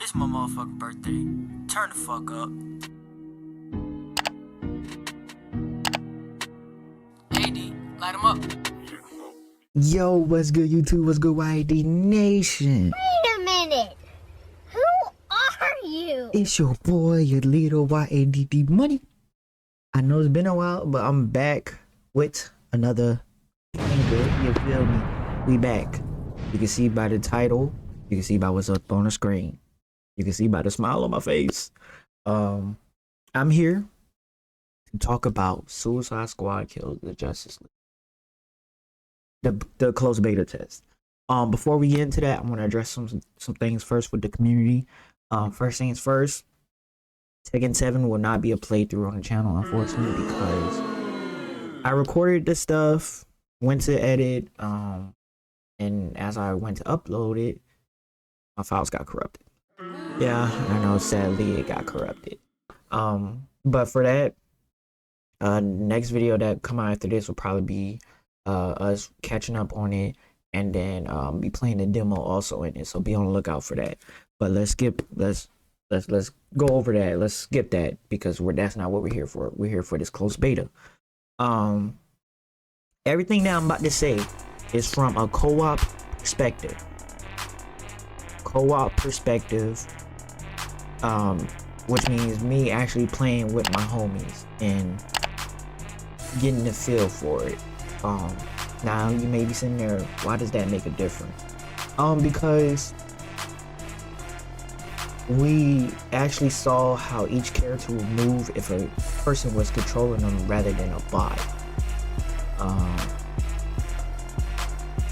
It's my motherfucking birthday. Turn the fuck up. Y.A.D, light him up. Yo, what's good YouTube? What's good Y.A.D Nation? Wait a minute. Who are you? It's your boy, your little Y.A.D Money. I know it's been a while, but I'm back with another good. You feel me? We back. You can see by the title. You can see by what's up on the screen. You can see by the smile on my face. I'm here to talk about Suicide Squad kills the Justice League. The closed beta test. Before we get into that, I want to address some things first with the community. First things first, Tekken 7 will not be a playthrough on the channel, unfortunately, because I recorded this stuff, went to edit, and as I went to upload it, my files got corrupted. Yeah, I know, sadly it got corrupted. But for that, next video that come out after this will probably be us catching up on it, and then be playing the demo also in it, so be on the lookout for that. But let's go over that. Let's skip that because that's not what we're here for. We're here for this closed beta. Everything that I'm about to say is from a co-op perspective. Which means me actually playing with my homies and getting the feel for it. Now you may be sitting there, why does that make a difference? Because we actually saw how each character would move if a person was controlling them rather than a bot.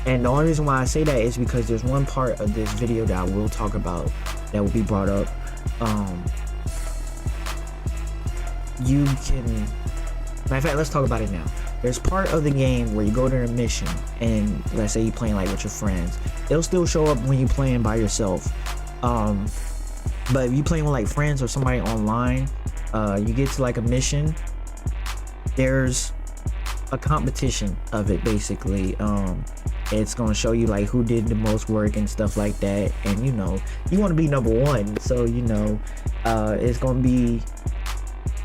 And the only reason why I say that is because there's one part of this video that I will talk about that will be brought up. You can, matter of fact, let's talk about it now. There's part of the game where you go to a mission, and let's say you're playing like with your friends. It'll still show up when you're playing by yourself. But if you're playing with like friends or somebody online, you get to like a mission. There's a competition of it basically. It's gonna show you like who did the most work and stuff like that, and you know you want to be number one, so you know it's gonna be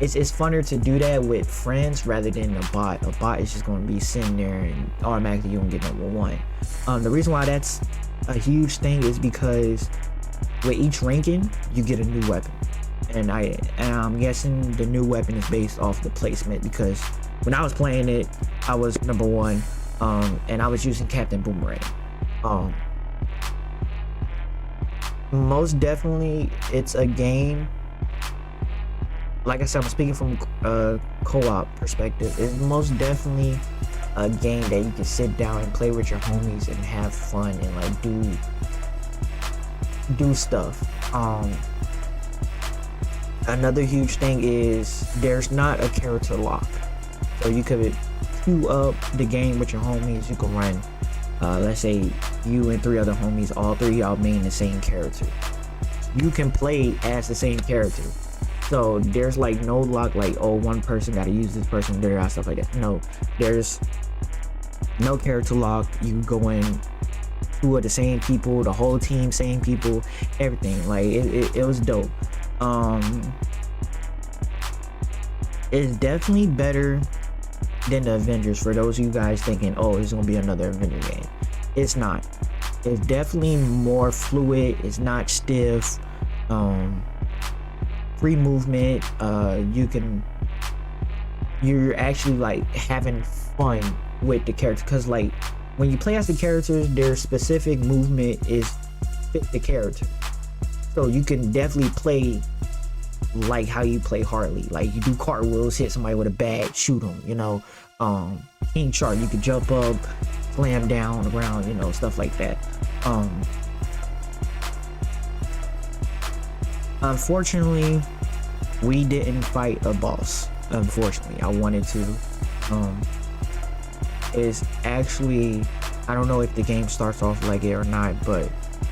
it's funner to do that with friends rather than a bot. A bot is just gonna be sitting there and automatically you don't get number one. The reason why that's a huge thing is because with each ranking you get a new weapon, and I'm guessing the new weapon is based off the placement, because when I was playing it I was number one, and I was using Captain Boomerang. Most definitely it's a game, like I said, I'm speaking from a co-op perspective. It's most definitely a game that you can sit down and play with your homies and have fun and like do stuff. Another huge thing is there's not a character lock, so you could queue up the game with your homies. You can run, let's say you and 3 other homies, all 3 of y'all main the same character. You can play as the same character, so there's like no lock like, oh, one person got to use this person there, stuff like that. No, there's no character lock. You go in 2 of the same people, the whole team same people, everything. Like it was dope. It's definitely better than the Avengers. For those of you guys thinking, oh, it's gonna be another Avenger game, it's not. It's definitely more fluid. It's not stiff. Free movement. You're actually like having fun with the character, because like when you play as the characters, their specific movement is fit the character, so you can definitely play like how you play Harley. Like you do cartwheels, hit somebody with a bat, shoot them, you know. King Shark, you could jump up, slam down on the ground, you know, stuff like that. Unfortunately we didn't fight a boss. Unfortunately, I wanted to. It's actually, I don't know if the game starts off like it or not, but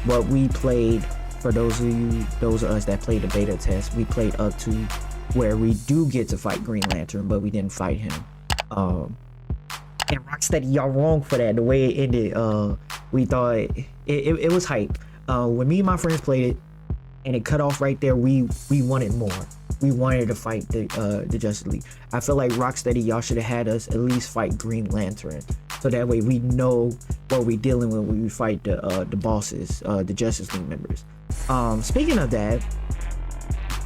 what we played, for those of us that played the beta test, we played up to where we do get to fight Green Lantern, but we didn't fight him. And Rocksteady, y'all wrong for that. The way it ended, We thought it was hype. When me and my friends played it and it cut off right there, we wanted more. We wanted to fight the Justice League. I feel like Rocksteady, y'all should have had us at least fight Green Lantern, so that way we know what we're dealing with when we fight the bosses, the Justice League members. Speaking of that,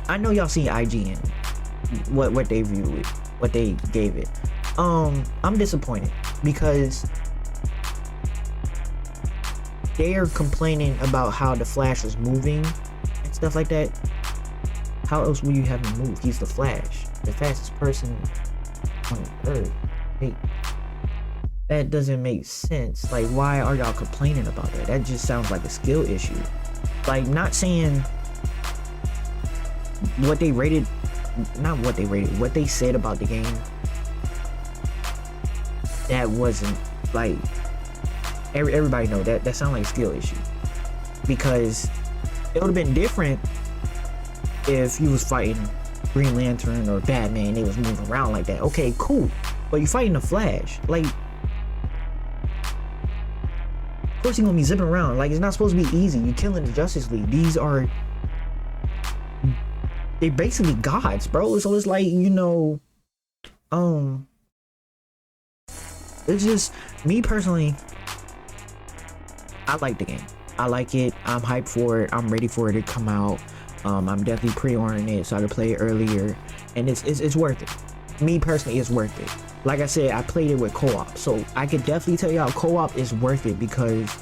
I know y'all seen IGN, what they reviewed it, what they gave it. I'm disappointed because they are complaining about how the Flash is moving and stuff like that. How else will you have him move? He's the Flash, the fastest person on Earth. Hey, that doesn't make sense. Like, why are y'all complaining about that? That just sounds like a skill issue. Like, not saying what they rated, not what they rated, what they said about the game. That wasn't like, everybody know that sounds like a skill issue, because it would have been different if you was fighting Green Lantern or Batman, they was moving around like that. Okay, cool. But you fighting the Flash, like, of course he gonna be zipping around. Like, it's not supposed to be easy. You killing the Justice League. They basically gods, bro. So it's like, you know, it's just, me personally, I like the game. I like it. I'm hyped for it. I'm ready for it to come out. I'm definitely pre-ordering it so I can play it earlier, and it's worth it. Me personally, it's worth it. Like I said, I played it with co-op, so I could definitely tell y'all co-op is worth it because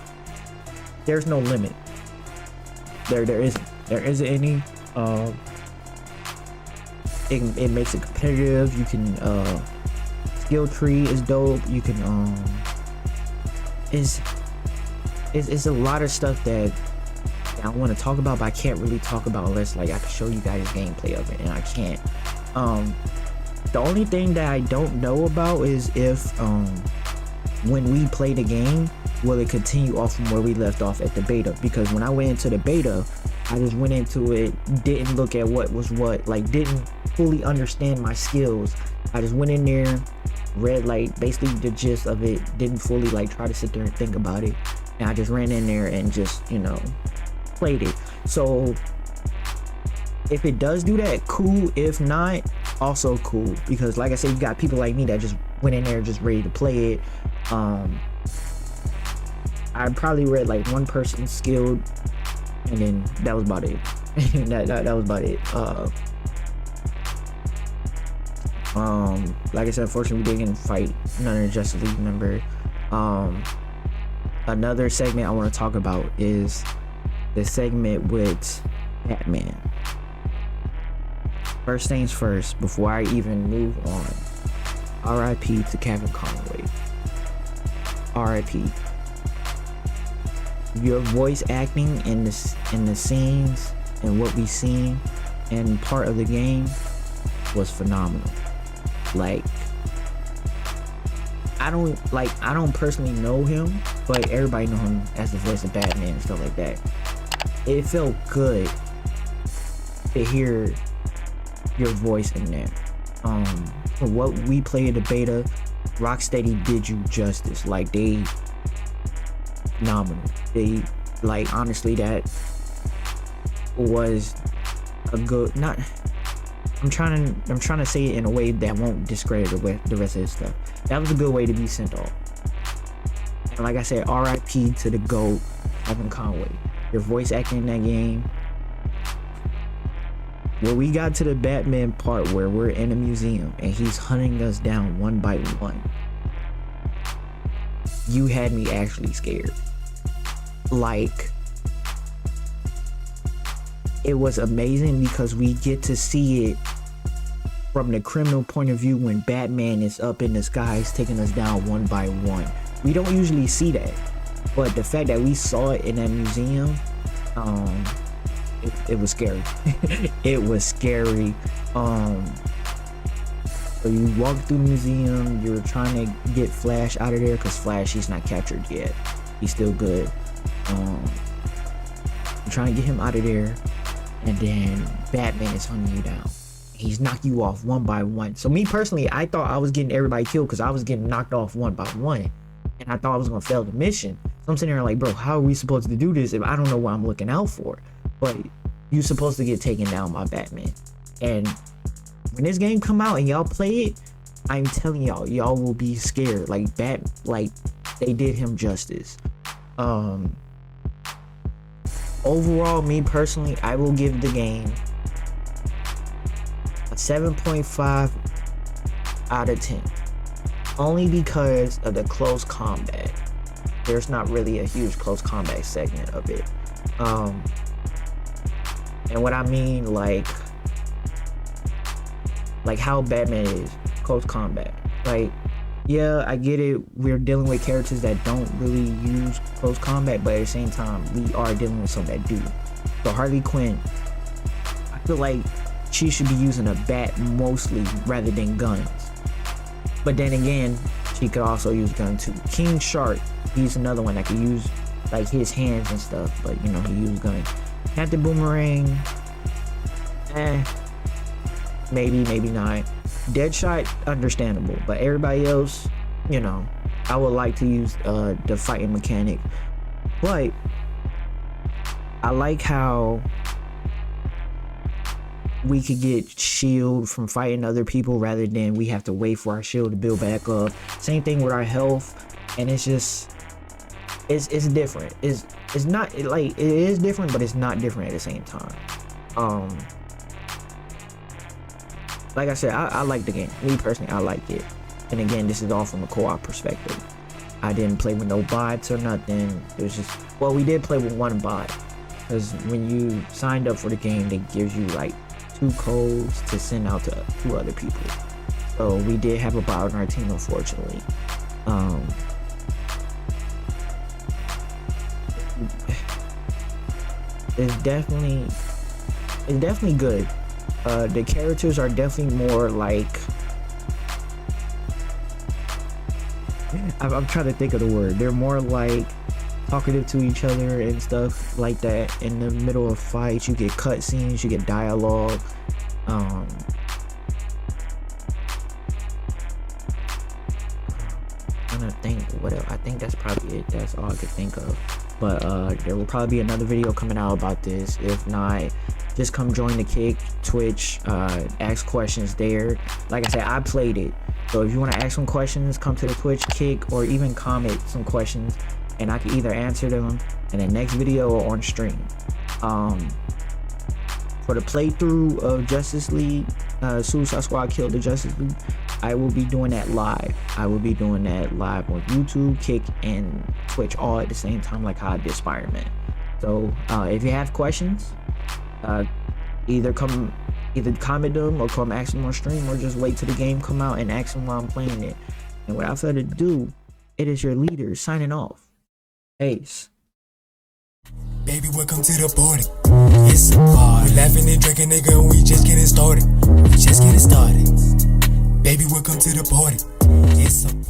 there's no limit. There isn't any. It makes it competitive. You can skill tree is dope. You can it's a lot of stuff that I want to talk about, but I can't really talk about unless like I can show you guys gameplay of it, and I can't. The only thing that I don't know about is if when we play the game, will it continue off from where we left off at the beta? Because when I went into the beta, I just went into it, didn't look at what was what, like didn't fully understand my skills. I just went in there, read like basically the gist of it, didn't fully like try to sit there and think about it, and I just ran in there and just, you know, played it. So if it does do that, cool. If not, also cool, because like I said, you got people like me that just went in there just ready to play it. I probably read like one person skilled, and then that was about it. that was about it. Like I said, unfortunately we didn't fight none of the Justice League member. Another segment I want to talk about is the segment with Batman. First things first, before I even move on, RIP to Kevin Conway. RIP. Your voice acting in the scenes and what we seen and part of the game was phenomenal. Like, I don't personally know him, but everybody know him as the voice of Batman and stuff like that. It felt good to hear your voice in there. For what we played in the beta, Rocksteady did you justice. Like, they phenomenal. They, like, honestly, that was a good, not, I'm trying to say it in a way that won't discredit the rest of this stuff. That was a good way to be sent off. And like I said, RIP to the GOAT, Kevin Conway. Your voice acting in that game. When we got to the Batman part where we're in a museum and he's hunting us down one by one, you had me actually scared. Like, it was amazing because we get to see it from the criminal point of view when Batman is up in the skies taking us down one by one. We don't usually see that, but the fact that we saw it in that museum, it was scary. It was scary. So you walk through the museum, you're trying to get Flash out of there because Flash, he's not captured yet. He's still good. You're trying to get him out of there, and then Batman is hunting you down. He's knocking you off one by one. So me personally, I thought I was getting everybody killed because I was getting knocked off one by one, and I thought I was gonna fail the mission. So I'm sitting there like, bro, how are we supposed to do this if I don't know what I'm looking out for? But you supposed to get taken down by Batman. And when this game come out and y'all play it, I'm telling y'all will be scared. Like they did him justice. Overall, me personally, I will give the game a 7.5 out of 10. Only because of the close combat. There's not really a huge close combat segment of it. And what I mean, like how Batman is close combat. Like, yeah, I get it. We're dealing with characters that don't really use close combat, but at the same time, we are dealing with some that do. So Harley Quinn, I feel like she should be using a bat mostly rather than guns. But then again, she could also use gun too. King Shark, he's another one that could use like his hands and stuff, but you know, he used guns. Captain Boomerang, maybe not. Deadshot, understandable, but everybody else, you know, I would like to use the fighting mechanic. But I like how we could get shield from fighting other people rather than we have to wait for our shield to build back up. Same thing with our health, and it's just it's different. It's not like it is different, but it's not different at the same time. Like I said, I like the game. Me personally, I like it. And again, this is all from a co-op perspective. I didn't play with no bots or nothing. It was just, well, we did play with one bot, because when you signed up for the game, they gives you like 2 codes to send out to 2 other people. So we did have a bot on our team, unfortunately. It's definitely good. The characters are definitely more like, I'm trying to think of the word. They're more like talkative to each other and stuff like that. In the middle of fights, you get cutscenes, you get dialogue. I'm trying to think what else. I think that's probably it. That's all I could think of. But there will probably be another video coming out about this. If not, just come join the Kick, Twitch, ask questions there. Like I said, I played it. So if you want to ask some questions, come to the Twitch, Kick, or even comment some questions, and I can either answer them in the next video or on stream. For the playthrough of Justice League, Suicide Squad Killed the Justice League, I will be doing that live. I will be doing that live on YouTube, Kick, and Twitch all at the same time, like how I did Spider-Man. So if you have questions, either comment them or come ask them on stream, or just wait till the game come out and ask them while I'm playing it. And without further ado, it is your leader signing off. Ace. Baby, welcome to the party. It's a party. We laughing and drinking, nigga, and we just getting started. Baby, welcome to the party. It's a party.